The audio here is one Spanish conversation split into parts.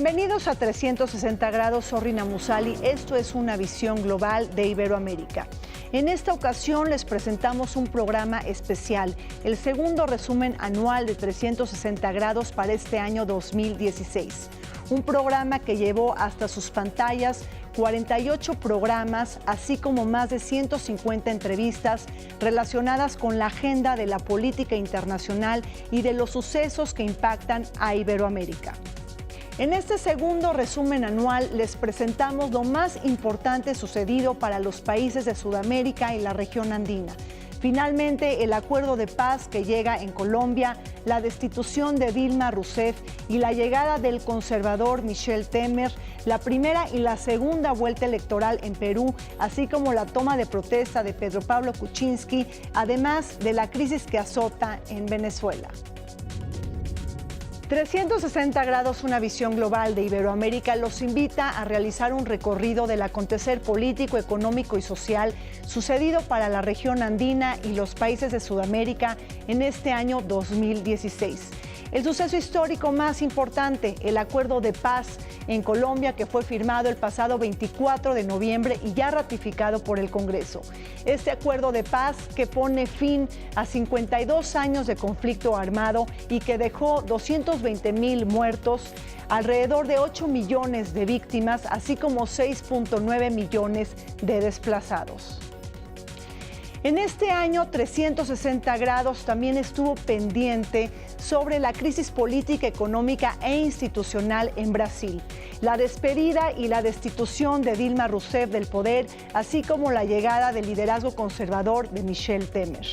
Bienvenidos a 360 grados, soy Rina Musali. Esto es una visión global de Iberoamérica. En esta ocasión les presentamos un programa especial, el segundo resumen anual de 360 grados para este año 2016. Un programa que llevó hasta sus pantallas 48 programas, así como más de 150 entrevistas relacionadas con la agenda de la política internacional y de los sucesos que impactan a Iberoamérica. En este segundo resumen anual les presentamos lo más importante sucedido para los países de Sudamérica y la región andina. Finalmente, el acuerdo de paz que llega en Colombia, la destitución de Dilma Rousseff y la llegada del conservador Michel Temer, la primera y la segunda vuelta electoral en Perú, así como la toma de protesta de Pedro Pablo Kuczynski, además de la crisis que azota en Venezuela. 360 grados, una visión global de Iberoamérica, los invita a realizar un recorrido del acontecer político, económico y social sucedido para la región andina y los países de Sudamérica en este año 2016. El suceso histórico más importante, el acuerdo de paz en Colombia, que fue firmado el pasado 24 de noviembre y ya ratificado por el Congreso. Este acuerdo de paz que pone fin a 52 años de conflicto armado y que dejó 220,000 muertos, alrededor de 8 millones de víctimas, así como 6.9 millones de desplazados. En este año 360 grados también estuvo pendiente sobre la crisis política, económica e institucional en Brasil, la despedida y la destitución de Dilma Rousseff del poder, así como la llegada del liderazgo conservador de Michel Temer.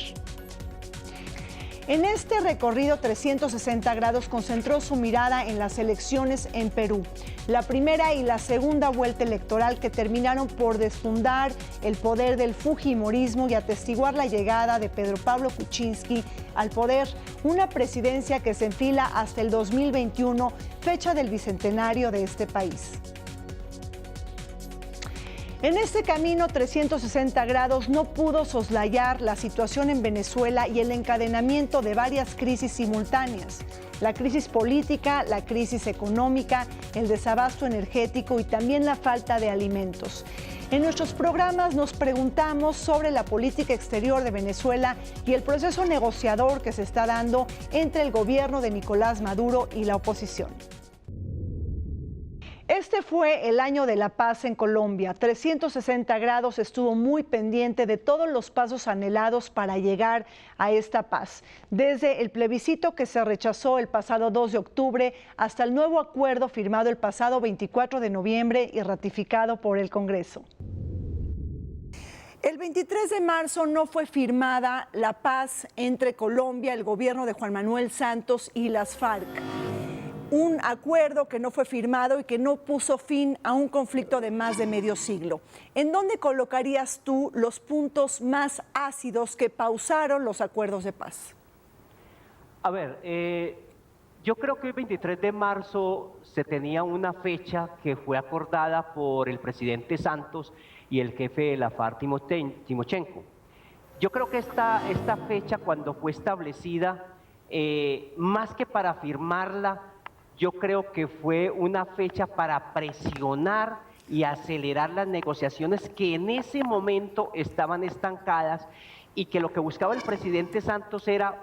En este recorrido 360 grados concentró su mirada en las elecciones en Perú, la primera y la segunda vuelta electoral que terminaron por desfundar el poder del fujimorismo y atestiguar la llegada de Pedro Pablo Kuczynski al poder, una presidencia que se enfila hasta el 2021, fecha del bicentenario de este país. En este camino 360 grados no pudo soslayar la situación en Venezuela y el encadenamiento de varias crisis simultáneas. La crisis política, la crisis económica, el desabasto energético y también la falta de alimentos. En nuestros programas nos preguntamos sobre la política exterior de Venezuela y el proceso negociador que se está dando entre el gobierno de Nicolás Maduro y la oposición. Este fue el año de la paz en Colombia. 360 grados estuvo muy pendiente de todos los pasos anhelados para llegar a esta paz. Desde el plebiscito que se rechazó el pasado 2 de octubre hasta el nuevo acuerdo firmado el pasado 24 de noviembre y ratificado por el Congreso. El 23 de marzo no fue firmada la paz entre Colombia, el gobierno de Juan Manuel Santos y las FARC. Un acuerdo que no fue firmado y que no puso fin a un conflicto de más de medio siglo. ¿En dónde colocarías tú los puntos más ácidos que pausaron los acuerdos de paz? A ver, yo creo que el 23 de marzo se tenía una fecha que fue acordada por el presidente Santos y el jefe de la FARC, Timochenko. Yo creo que esta fecha, cuando fue establecida, más que para firmarla, yo creo que fue una fecha para presionar y acelerar las negociaciones que en ese momento estaban estancadas y que lo que buscaba el presidente Santos era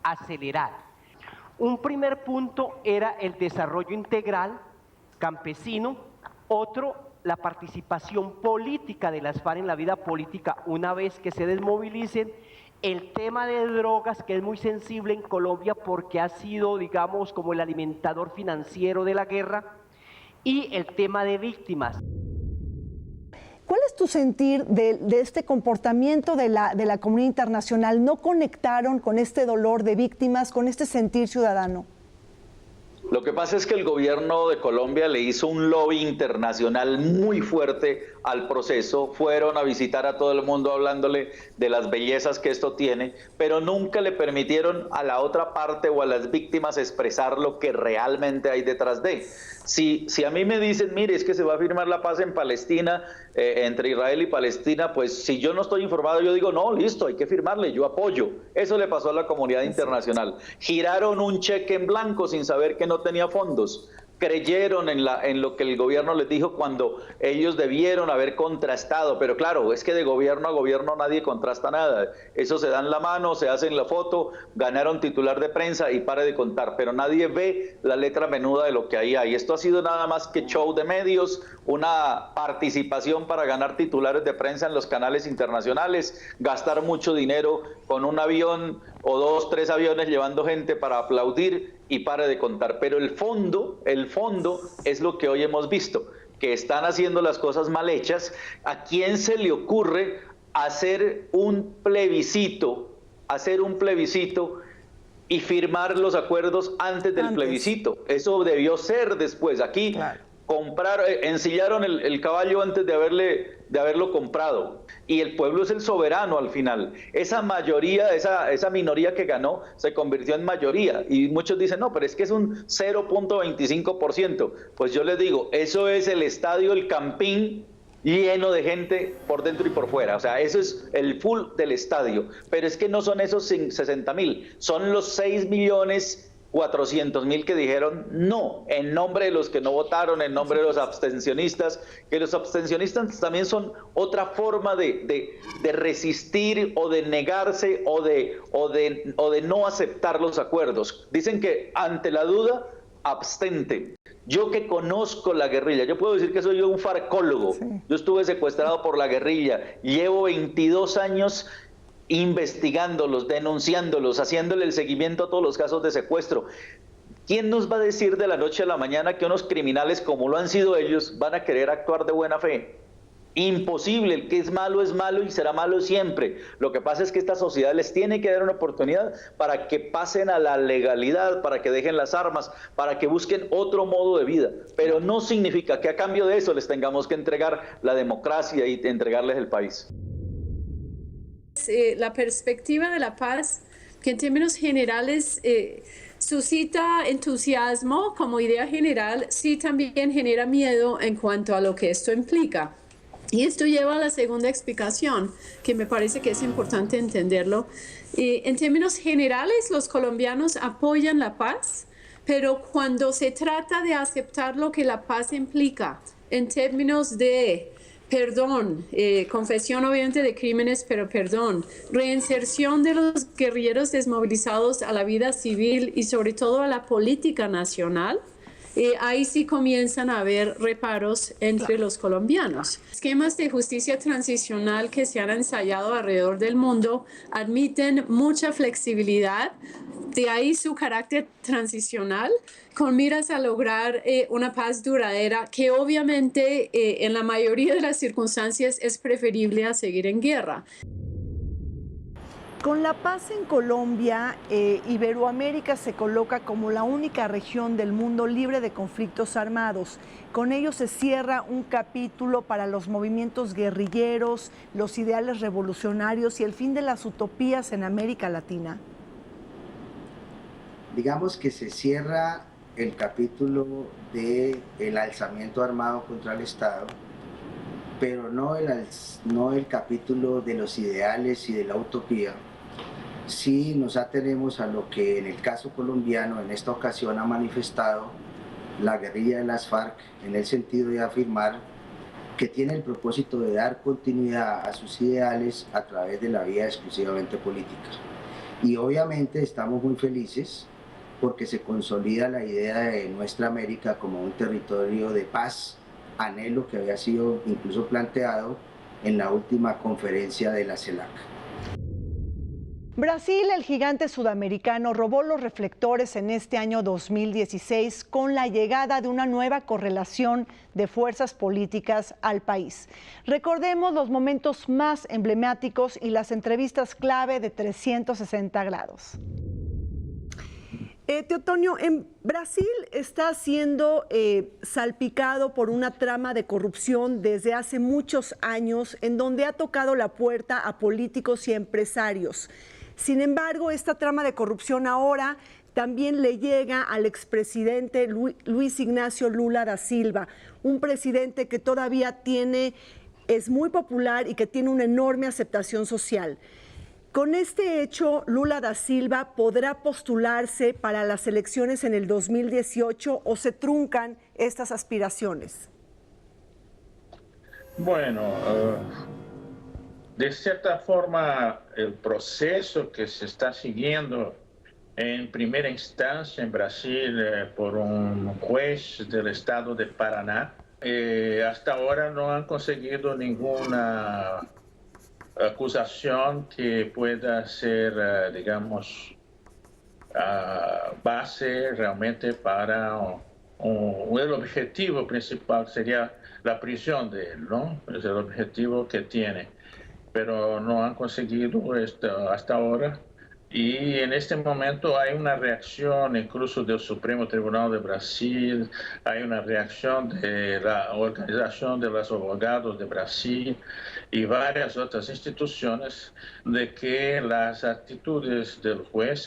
acelerar. Un primer punto era el desarrollo integral campesino, otro, la participación política de las FARC en la vida política una vez que se desmovilicen. El tema de drogas, que es muy sensible en Colombia porque ha sido, digamos, como el alimentador financiero de la guerra, y el tema de víctimas. ¿Cuál es tu sentir de este comportamiento de la comunidad internacional? ¿No conectaron con este dolor de víctimas, con este sentir ciudadano? Lo que pasa es que el gobierno de Colombia le hizo un lobby internacional muy fuerte al proceso, fueron a visitar a todo el mundo hablándole de las bellezas que esto tiene, pero nunca le permitieron a la otra parte o a las víctimas expresar lo que realmente hay detrás de. Si a mí me dicen, mire, es que se va a firmar la paz en Palestina, entre Israel y Palestina, pues si yo no estoy informado, yo digo, no, listo, hay que firmarle, yo apoyo. Eso le pasó a la comunidad internacional. Giraron un cheque en blanco sin saber que no tenía fondos. creyeron en lo que el gobierno les dijo cuando ellos debieron haber contrastado. Pero claro, es que de gobierno a gobierno nadie contrasta nada. Eso se dan la mano, se hacen la foto, ganaron titular de prensa y pare de contar. Pero nadie ve la letra menuda de lo que ahí hay. Esto ha sido nada más que show de medios, una participación para ganar titulares de prensa en los canales internacionales, gastar mucho dinero con un avión o 2, 3 aviones llevando gente para aplaudir y pare de contar. Pero el fondo es lo que hoy hemos visto, que están haciendo las cosas mal hechas. ¿A quién se le ocurre hacer un plebiscito y firmar los acuerdos antes del plebiscito? Eso debió ser después. Aquí ensillaron el caballo antes de haberlo comprado. Y el pueblo es el soberano al final. Esa mayoría, esa minoría que ganó, se convirtió en mayoría. Y muchos dicen, no, pero es que es un 0.25%. Pues yo les digo, eso es el estadio, el Campín, lleno de gente por dentro y por fuera. O sea, eso es el full del estadio. Pero es que no son esos 60.000, son los 6.400.000 que dijeron no, en nombre de los que no votaron, en nombre de los abstencionistas, que los abstencionistas también son otra forma de resistir o de negarse o de no aceptar los acuerdos. Dicen que ante la duda, abstente. Yo que conozco la guerrilla, yo puedo decir que soy un farcólogo. Sí. Yo estuve secuestrado por la guerrilla, llevo 22 años investigándolos, denunciándolos, haciéndole el seguimiento a todos los casos de secuestro. ¿Quién nos va a decir de la noche a la mañana que unos criminales, como lo han sido ellos, van a querer actuar de buena fe? Imposible. El que es malo y será malo siempre. Lo que pasa es que esta sociedad les tiene que dar una oportunidad para que pasen a la legalidad, para que dejen las armas, para que busquen otro modo de vida. Pero no significa que a cambio de eso les tengamos que entregar la democracia y entregarles el país. La perspectiva de la paz, que en términos generales suscita entusiasmo como idea general, sí también genera miedo en cuanto a lo que esto implica. Y esto lleva a la segunda explicación, que me parece que es importante entenderlo. En términos generales, los colombianos apoyan la paz, pero cuando se trata de aceptar lo que la paz implica, en términos de perdón, confesión obviamente de crímenes, pero perdón, reinserción de los guerrilleros desmovilizados a la vida civil y sobre todo a la política nacional, ahí sí comienzan a haber reparos entre los colombianos. Esquemas de justicia transicional que se han ensayado alrededor del mundo admiten mucha flexibilidad, de ahí su carácter transicional, con miras a lograr una paz duradera que obviamente en la mayoría de las circunstancias es preferible a seguir en guerra. Con la paz en Colombia, Iberoamérica se coloca como la única región del mundo libre de conflictos armados. Con ello se cierra un capítulo para los movimientos guerrilleros, los ideales revolucionarios y el fin de las utopías en América Latina. Digamos que se cierra el capítulo del alzamiento armado contra el Estado, pero no el capítulo de los ideales y de la utopía. Sí nos atenemos a lo que en el caso colombiano en esta ocasión ha manifestado la guerrilla de las FARC, en el sentido de afirmar que tiene el propósito de dar continuidad a sus ideales a través de la vía exclusivamente política. Y obviamente estamos muy felices porque se consolida la idea de nuestra América como un territorio de paz, anhelo que había sido incluso planteado en la última conferencia de la CELAC. Brasil, el gigante sudamericano, robó los reflectores en este año 2016 con la llegada de una nueva correlación de fuerzas políticas al país. Recordemos los momentos más emblemáticos y las entrevistas clave de 360 grados. Teotonio, en Brasil está siendo salpicado por una trama de corrupción desde hace muchos años, en donde ha tocado la puerta a políticos y empresarios. Sin embargo, esta trama de corrupción ahora también le llega al expresidente Luis Ignacio Lula da Silva, un presidente que todavía es muy popular y que tiene una enorme aceptación social. Con este hecho, Lula da Silva podrá postularse para las elecciones en el 2018 o se truncan estas aspiraciones. Bueno, de cierta forma, el proceso que se está siguiendo en primera instancia en Brasil por un juez del estado de Paraná, hasta ahora no han conseguido ninguna acusación que pueda ser, digamos, base realmente para el objetivo principal sería la prisión de él, ¿no? Es el objetivo que tiene, pero no han conseguido esto hasta ahora. Y en este momento hay una reacción incluso del Supremo Tribunal de Brasil, hay una reacción de la Organización de los Abogados de Brasil y varias otras instituciones de que las actitudes del juez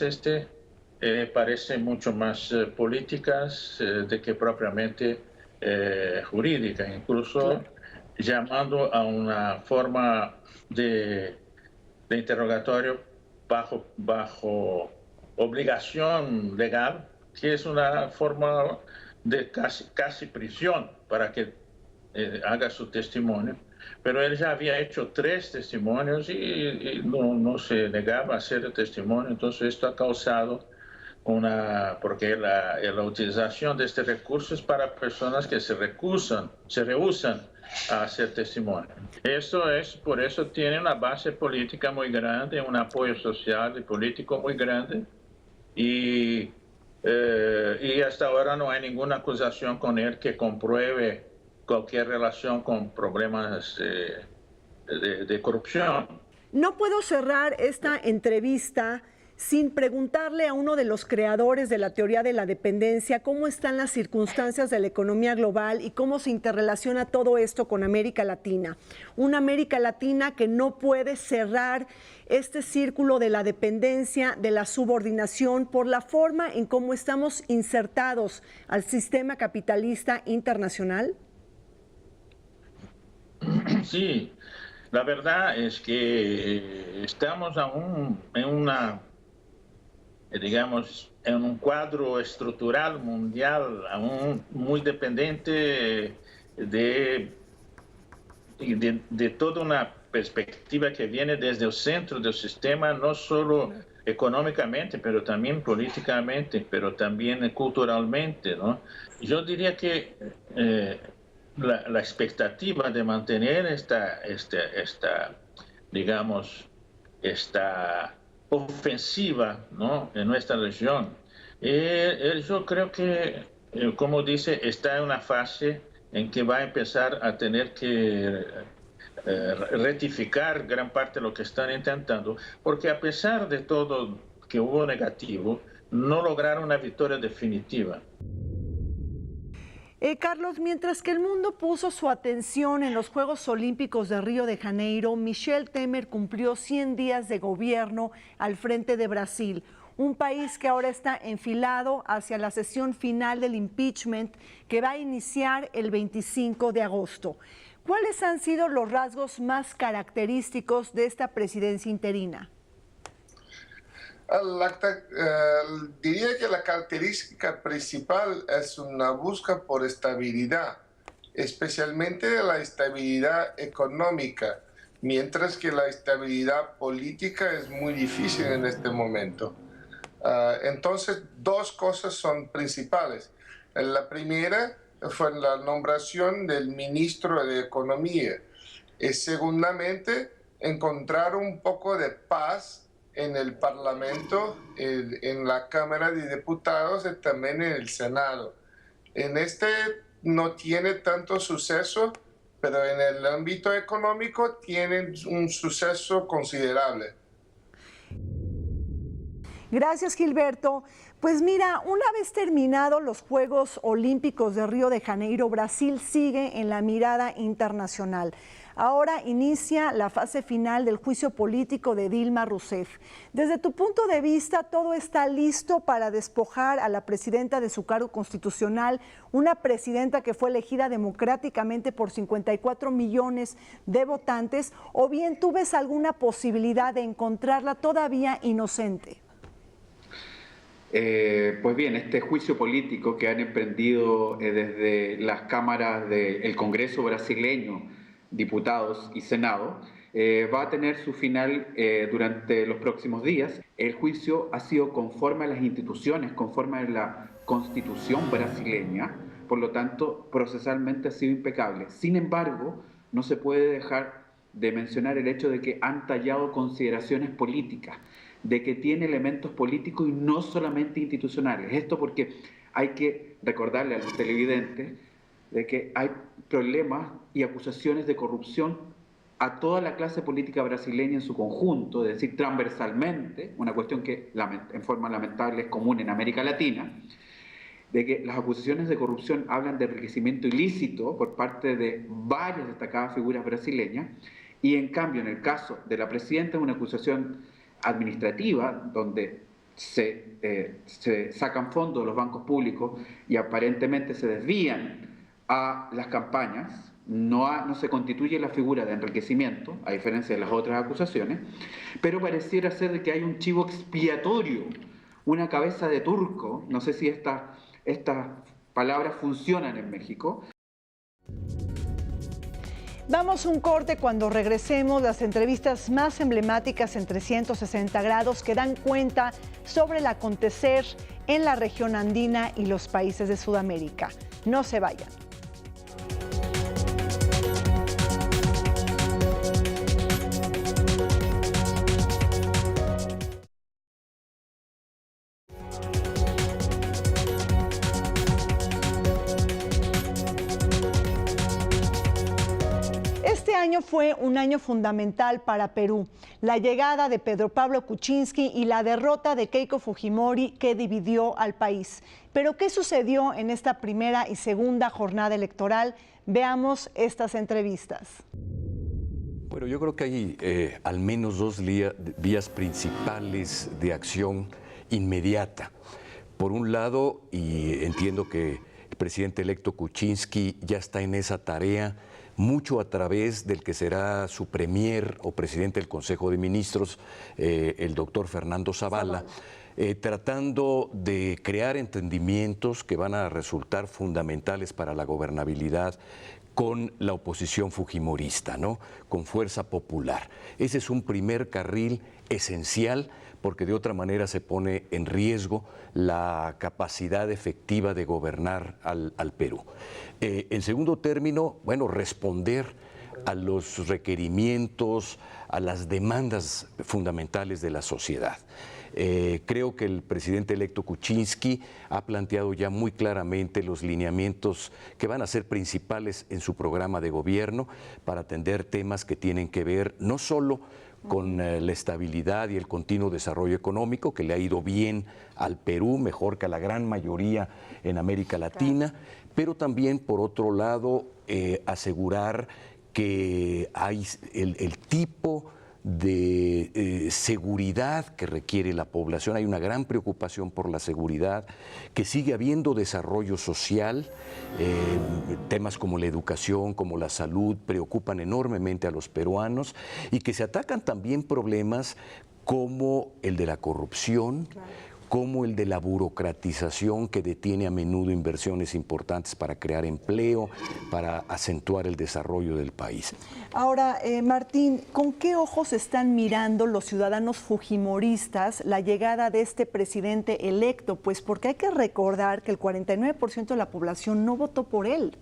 parecen mucho más políticas de que propiamente jurídicas, incluso llamando a una forma de interrogatorio bajo obligación legal, que es una forma de casi prisión para que haga su testimonio. Pero él ya había hecho 3 testimonios y no se negaba a hacer el testimonio, entonces esto ha causado porque la utilización de este recurso es para personas que se rehusan a hacer testimonio. Por eso tiene una base política muy grande, un apoyo social y político muy grande, y hasta ahora no hay ninguna acusación con él que compruebe cualquier relación con problemas de corrupción. No puedo cerrar esta entrevista sin preguntarle a uno de los creadores de la teoría de la dependencia cómo están las circunstancias de la economía global y cómo se interrelaciona todo esto con América Latina. Una América Latina que no puede cerrar este círculo de la dependencia, de la subordinación, por la forma en cómo estamos insertados al sistema capitalista internacional. Sí, la verdad es que estamos aún en un cuadro estructural mundial aún muy dependiente de toda una perspectiva que viene desde el centro del sistema, no solo económicamente, pero también políticamente, pero también culturalmente, ¿no? Yo diría que la expectativa de mantener esta ofensiva, ¿no?, en nuestra región, yo creo que, como dice, está en una fase en que va a empezar a tener que rectificar gran parte de lo que están intentando, porque a pesar de todo que hubo negativo, no lograron una victoria definitiva. Carlos, mientras que el mundo puso su atención en los Juegos Olímpicos de Río de Janeiro, Michel Temer cumplió 100 días de gobierno al frente de Brasil, un país que ahora está enfilado hacia la sesión final del impeachment que va a iniciar el 25 de agosto. ¿Cuáles han sido los rasgos más característicos de esta presidencia interina? Diría que la característica principal es una búsqueda por estabilidad, especialmente la estabilidad económica, mientras que la estabilidad política es muy difícil en este momento. Entonces, 2 cosas son principales. La primera fue la nombración del ministro de Economía y segundamente encontrar un poco de paz en el Parlamento, en la Cámara de Diputados y también en el Senado. En este no tiene tanto suceso, pero en el ámbito económico tiene un suceso considerable. Gracias, Gilberto. Pues mira, una vez terminados los Juegos Olímpicos de Río de Janeiro, Brasil sigue en la mirada internacional. Ahora inicia la fase final del juicio político de Dilma Rousseff. Desde tu punto de vista, ¿todo está listo para despojar a la presidenta de su cargo constitucional, una presidenta que fue elegida democráticamente por 54 millones de votantes, o bien tú ves alguna posibilidad de encontrarla todavía inocente? Pues bien, este juicio político que han emprendido desde las cámaras del Congreso brasileño, diputados y Senado, va a tener su final durante los próximos días. El juicio ha sido conforme a las instituciones, conforme a la Constitución brasileña, por lo tanto, procesalmente ha sido impecable. Sin embargo, no se puede dejar de mencionar el hecho de que han tallado consideraciones políticas, de que tiene elementos políticos y no solamente institucionales. Esto porque hay que recordarle a los televidentes de que hay problemas y acusaciones de corrupción a toda la clase política brasileña en su conjunto, es decir, transversalmente, una cuestión que en forma lamentable es común en América Latina, de que las acusaciones de corrupción hablan de enriquecimiento ilícito por parte de varias destacadas figuras brasileñas, y en cambio en el caso de la presidenta es una acusación administrativa donde se sacan fondos de los bancos públicos y aparentemente se desvían a las campañas. No se constituye la figura de enriquecimiento, a diferencia de las otras acusaciones, pero pareciera ser de que hay un chivo expiatorio, una cabeza de turco. No sé si estas palabras funcionan en México. Vamos a un corte. Cuando regresemos, las entrevistas más emblemáticas en 360 grados que dan cuenta sobre el acontecer en la región andina y los países de Sudamérica. No se vayan. Este año fue un año fundamental para Perú. La llegada de Pedro Pablo Kuczynski y la derrota de Keiko Fujimori que dividió al país. Pero ¿qué sucedió en esta primera y segunda jornada electoral? Veamos estas entrevistas. Bueno, yo creo que hay al menos dos vías principales de acción inmediata. Por un lado, y entiendo que el presidente electo Kuczynski ya está en esa tarea, mucho a través del que será su premier o presidente del Consejo de Ministros, el doctor Fernando Zavala, tratando de crear entendimientos que van a resultar fundamentales para la gobernabilidad con la oposición fujimorista, ¿no? Con Fuerza Popular. Ese es un primer carril esencial, porque de otra manera se pone en riesgo la capacidad efectiva de gobernar al Perú. En segundo término, bueno, responder a los requerimientos, a las demandas fundamentales de la sociedad. Creo que el presidente electo Kuczynski ha planteado ya muy claramente los lineamientos que van a ser principales en su programa de gobierno para atender temas que tienen que ver no solo con la estabilidad y el continuo desarrollo económico, que le ha ido bien al Perú, mejor que a la gran mayoría en América Latina, pero también, por otro lado, asegurar que hay el tipo de seguridad que requiere la población. Hay una gran preocupación por la seguridad, que sigue habiendo desarrollo social, temas como la educación, como la salud, preocupan enormemente a los peruanos, y que se atacan también problemas como el de la corrupción, como el de la burocratización que detiene a menudo inversiones importantes para crear empleo, para acentuar el desarrollo del país. Ahora, Martín, ¿con qué ojos están mirando los ciudadanos fujimoristas la llegada de este presidente electo? Pues porque hay que recordar que el 49% de la población no votó por él.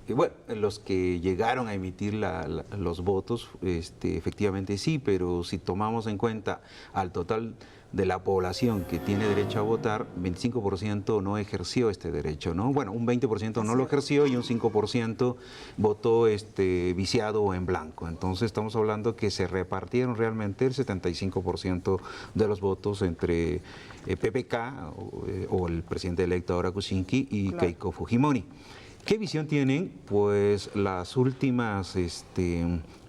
Bueno, los que llegaron a emitir los votos, efectivamente sí, pero si tomamos en cuenta al total de la población que tiene derecho a votar, 25% no ejerció este derecho, ¿no? Bueno, un 20% no lo ejerció y un 5% votó viciado o en blanco. Entonces estamos hablando que se repartieron realmente el 75% de los votos entre PPK o el presidente electo ahora Kuczynski y Keiko Fujimori. ¿Qué visión tienen? Pues las últimas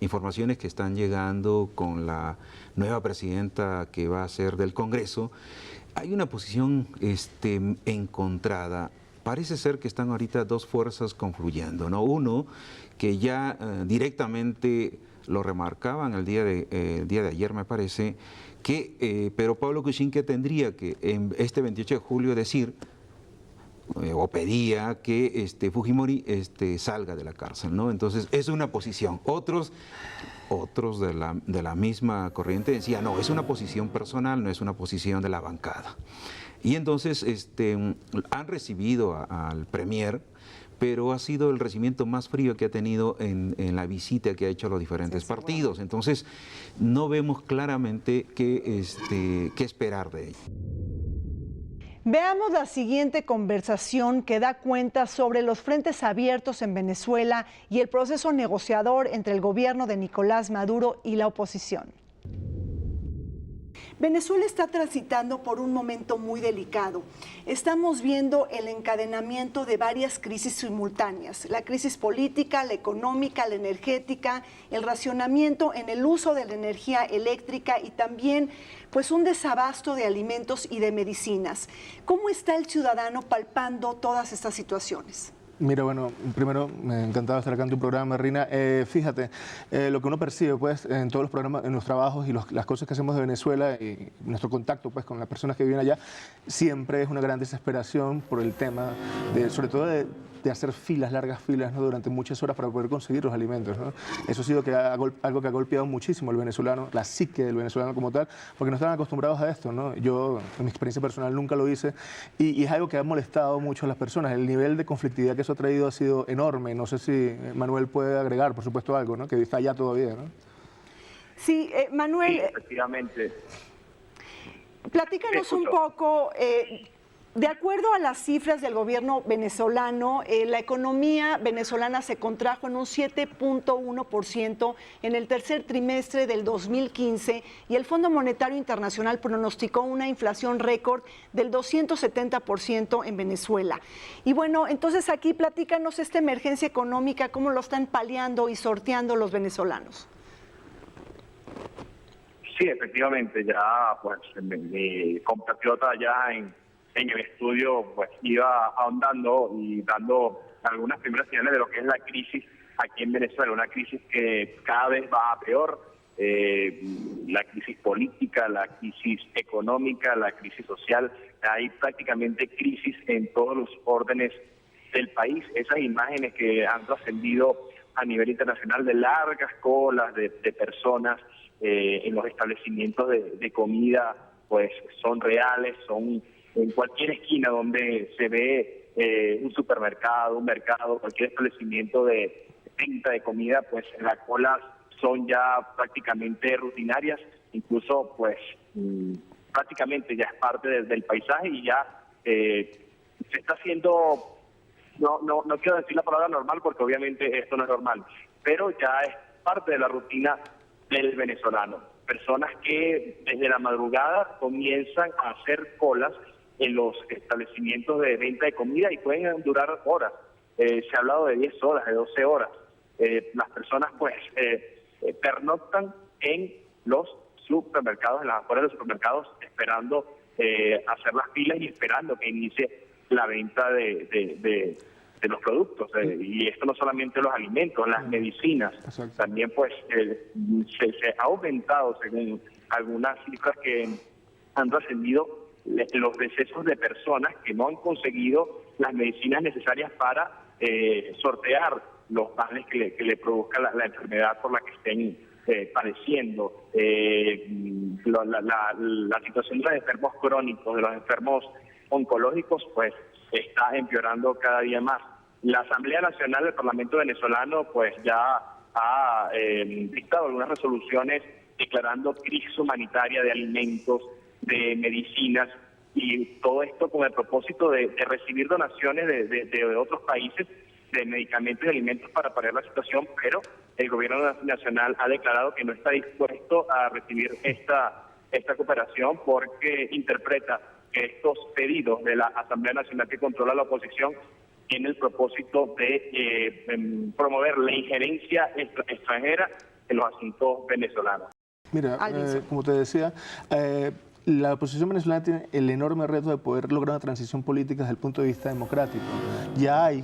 informaciones que están llegando con la nueva presidenta que va a ser del Congreso. Hay una posición encontrada. Parece ser que están ahorita dos fuerzas confluyendo, ¿no? Uno, que ya directamente lo remarcaban el día de ayer, me parece, que Pedro Pablo Kuczynski tendría que en este 28 de julio decir o pedía que Fujimori salga de la cárcel, ¿no? Entonces es una posición. Otros de la misma corriente decían, no, es una posición personal, no es una posición de la bancada. Y entonces han recibido al premier, pero ha sido el recibimiento más frío que ha tenido en la visita que ha hecho a los diferentes partidos. Entonces no vemos claramente qué esperar de ello. Veamos la siguiente conversación que da cuenta sobre los frentes abiertos en Venezuela y el proceso negociador entre el gobierno de Nicolás Maduro y la oposición. Venezuela está transitando por un momento muy delicado. Estamos viendo el encadenamiento de varias crisis simultáneas: la crisis política, la económica, la energética, el racionamiento en el uso de la energía eléctrica y también pues un desabasto de alimentos y de medicinas. ¿Cómo está el ciudadano palpando todas estas situaciones? Mira, bueno, primero, me encantaba estar acá en tu programa, Rina. Fíjate, lo que uno percibe, pues, en todos los programas, en los trabajos y las cosas que hacemos de Venezuela y nuestro contacto, pues, con las personas que viven allá, siempre es una gran desesperación por el tema, sobre todo de hacer filas, largas filas, ¿no? Durante muchas horas para poder conseguir los alimentos, ¿no? Eso ha sido algo que ha golpeado muchísimo al venezolano, la psique del venezolano como tal, porque no estaban acostumbrados a esto, ¿no? Yo, en mi experiencia personal, nunca lo hice y es algo que ha molestado mucho a las personas. El nivel de conflictividad que eso ha traído ha sido enorme. No sé si Manuel puede agregar, por supuesto, algo, ¿no? Que está allá todavía, ¿no? Sí, Manuel. Sí, efectivamente. Platícanos un poco. De acuerdo a las cifras del gobierno venezolano, la economía venezolana se contrajo en un 7.1% en el tercer trimestre del 2015 y el Fondo Monetario Internacional pronosticó una inflación récord del 270% en Venezuela. Y bueno, entonces aquí platícanos esta emergencia económica, cómo lo están paliando y sorteando los venezolanos. Sí, efectivamente, ya pues mi compatriota ya en el estudio pues iba ahondando y dando algunas primeras señales de lo que es la crisis aquí en Venezuela, una crisis que cada vez va a peor, la crisis política, la crisis económica, la crisis social, hay prácticamente crisis en todos los órdenes del país. Esas imágenes que han trascendido a nivel internacional de largas colas de personas en los establecimientos de comida, pues son reales, son en cualquier esquina donde se ve un supermercado, un mercado, cualquier establecimiento de venta de comida, pues las colas son ya prácticamente rutinarias, incluso pues prácticamente ya es parte del paisaje y ya se está haciendo, no quiero decir la palabra normal porque obviamente esto no es normal, pero ya es parte de la rutina del venezolano. Personas que desde la madrugada comienzan a hacer colas en los establecimientos de venta de comida y pueden durar horas. Se ha hablado de 10 horas, de 12 horas. Las personas pues pernoctan en los supermercados, en las afueras de los supermercados, esperando hacer las filas y esperando que inicie la venta de los productos. Y esto no solamente los alimentos, las medicinas. También pues se ha aumentado, según algunas cifras que han trascendido, los decesos de personas que no han conseguido las medicinas necesarias para sortear los males que le produzca la enfermedad por la que estén padeciendo. La situación de los enfermos crónicos, de los enfermos oncológicos, pues está empeorando cada día más. La Asamblea Nacional del Parlamento venezolano pues ya ha dictado algunas resoluciones declarando crisis humanitaria de alimentos, de medicinas, y todo esto con el propósito de recibir donaciones de otros países de medicamentos y alimentos para paliar la situación, pero el gobierno nacional ha declarado que no está dispuesto a recibir esta cooperación porque interpreta que estos pedidos de la Asamblea Nacional que controla la oposición tienen el propósito de promover la injerencia extranjera en los asuntos venezolanos. Mira, como te decía, la oposición venezolana tiene el enorme reto de poder lograr una transición política desde el punto de vista democrático. Ya hay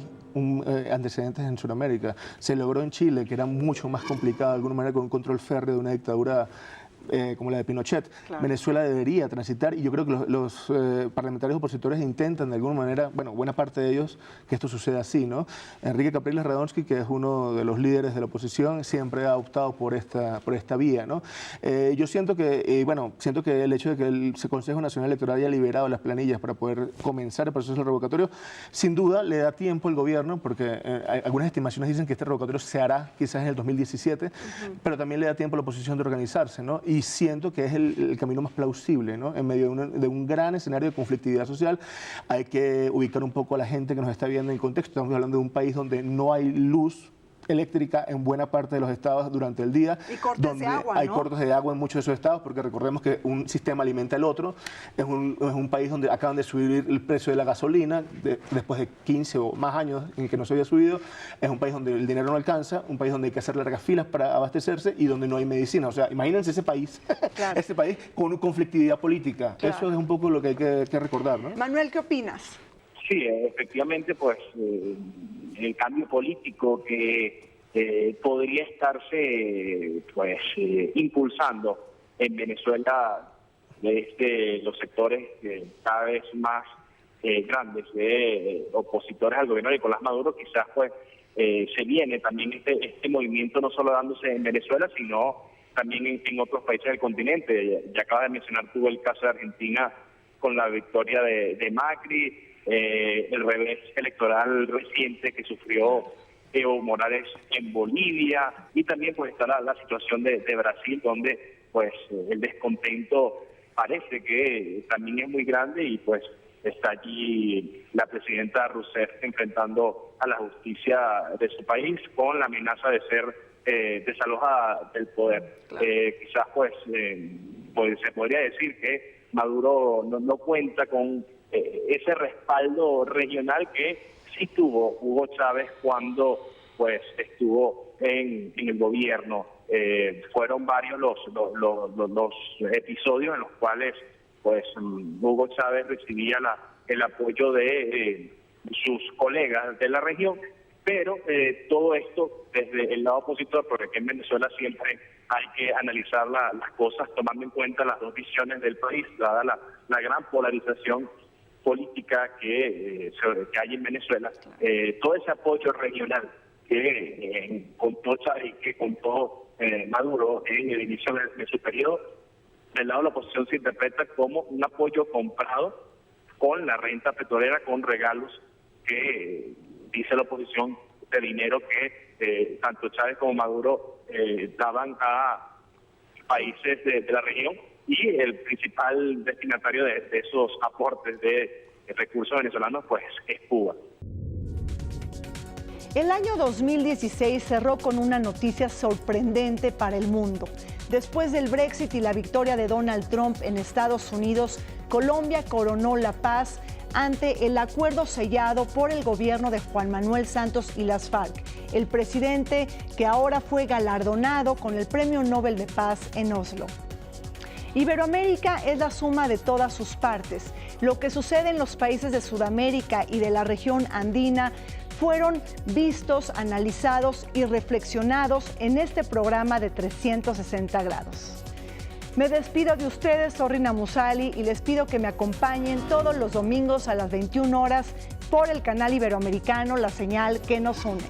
antecedentes en Sudamérica. Se logró en Chile, que era mucho más complicado de alguna manera con un control férreo de una dictadura como la de Pinochet. Claro. Venezuela debería transitar, y yo creo que los parlamentarios opositores intentan de alguna manera, bueno, buena parte de ellos, que esto suceda así, ¿no? Enrique Capriles Radonsky, que es uno de los líderes de la oposición, siempre ha optado por esta vía, ¿no? Yo siento que, siento que el hecho de que el Consejo Nacional Electoral haya liberado las planillas para poder comenzar el proceso revocatorio, sin duda le da tiempo al gobierno, porque algunas estimaciones dicen que este revocatorio se hará quizás en el 2017, pero también le da tiempo a la oposición de organizarse, ¿no? Y siento que es el camino más plausible, ¿no? En medio de un gran escenario de conflictividad social, hay que ubicar un poco a la gente que nos está viendo en contexto. Estamos hablando de un país donde no hay luz eléctrica en buena parte de los estados durante el día, y cortes donde de agua, hay ¿no? cortes de agua en muchos de esos estados, porque recordemos que un sistema alimenta al otro. Es un país donde acaban de subir el precio de la gasolina después de 15 o más años en que no se había subido. Es un país donde el dinero no alcanza, un país donde hay que hacer largas filas para abastecerse y donde no hay medicina. O sea, imagínense ese país, claro. Ese país con conflictividad política. Claro. Eso es un poco lo que hay que recordar, ¿no? Manuel, ¿qué opinas? Sí, efectivamente, pues el cambio político que podría estarse impulsando en Venezuela desde los sectores cada vez más grandes de opositores al gobierno de Nicolás Maduro, quizás se viene también este movimiento no solo dándose en Venezuela, sino también en otros países del continente. Ya acabas de mencionar tú el caso de Argentina con la victoria de Macri, el revés electoral reciente que sufrió Evo Morales en Bolivia, y también está la situación de Brasil, donde el descontento parece que también es muy grande, y está allí la presidenta Rousseff enfrentando a la justicia de su país con la amenaza de ser desalojada del poder. Claro. Quizás se podría decir que Maduro no cuenta con ese respaldo regional que sí tuvo Hugo Chávez cuando estuvo en el gobierno. Fueron varios los episodios en los cuales Hugo Chávez recibía el apoyo de sus colegas de la región, pero todo esto desde el lado opositor, porque aquí en Venezuela siempre hay que analizar las cosas tomando en cuenta las dos visiones del país, dada la gran polarización política que hay en Venezuela. Todo ese apoyo regional que contó Chávez y que contó Maduro en el inicio de su periodo, del lado de la oposición se interpreta como un apoyo comprado con la renta petrolera, con regalos que dice la oposición de dinero que tanto Chávez como Maduro daban a países de la región, y el principal destinatario de esos aportes de recursos venezolanos es Cuba. El año 2016 cerró con una noticia sorprendente para el mundo. Después del Brexit y la victoria de Donald Trump en Estados Unidos, Colombia coronó la paz ante el acuerdo sellado por el gobierno de Juan Manuel Santos y las FARC, el presidente que ahora fue galardonado con el Premio Nobel de Paz en Oslo. Iberoamérica es la suma de todas sus partes. Lo que sucede en los países de Sudamérica y de la región andina fueron vistos, analizados y reflexionados en este programa de 360 grados. Me despido de ustedes, soy Rina Musali, y les pido que me acompañen todos los domingos a las 21 horas por el canal iberoamericano, la señal que nos une.